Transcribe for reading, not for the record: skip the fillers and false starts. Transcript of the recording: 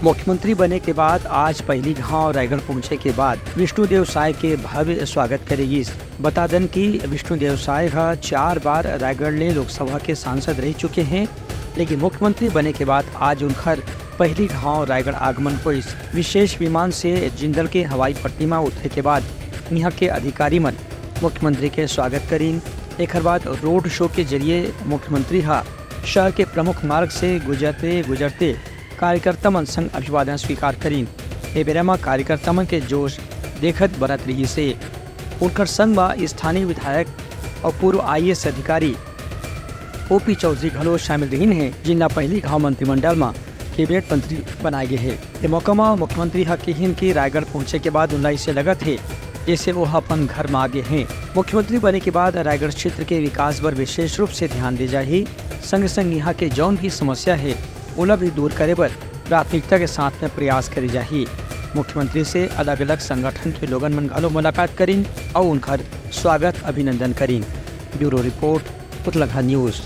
मुख्यमंत्री बने के बाद आज पहली गांव रायगढ़ पहुंचे के बाद विष्णुदेव साय के भव्य स्वागत करेगी। बता दें कि विष्णुदेव साय 4 बार रायगढ़ ले लोकसभा के सांसद रह चुके हैं, लेकिन मुख्यमंत्री बने के बाद आज उनकर पहली गांव रायगढ़ आगमन को इस विशेष विमान से जिंदल के हवाई पट्टी में उतरे के बाद यहाँ के अधिकारी मन मुख्यमंत्री के स्वागत करीन। एक बाद रोड शो के जरिए मुख्यमंत्री शहर के प्रमुख मार्ग से गुजरते कार्यकर्ता मन संग अभिवादन स्वीकार करीन। ए बेरा में कार्यकर्ता मन के जोश देखत बरत रही से उनकर संग में स्थानीय विधायक और पूर्व IAS अधिकारी OP चौधरी घलो शामिल रहीन है, जिनका पहली गांव मंत्रिमंडल में कैबिनेट मंत्री बनाए गए हैं। ये मौका में मुख्यमंत्री कहिन की रायगढ़ पहुंचे के बाद उन्हें से लगत है जैसे वो अपन घर में आ गए हैं। मुख्यमंत्री बने के बाद रायगढ़ क्षेत्र के विकास पर विशेष रूप से ध्यान दी जाए, संग संग यहाँ के जौन भी समस्या है उन्हें भी दूर करे पर प्राथमिकता के साथ में प्रयास करी जाए। मुख्यमंत्री से अलग अलग संगठन के लोगन मन घलो मुलाकात करीन और उनका स्वागत अभिनंदन करीन। ब्यूरो रिपोर्ट, पुतलघा न्यूज़।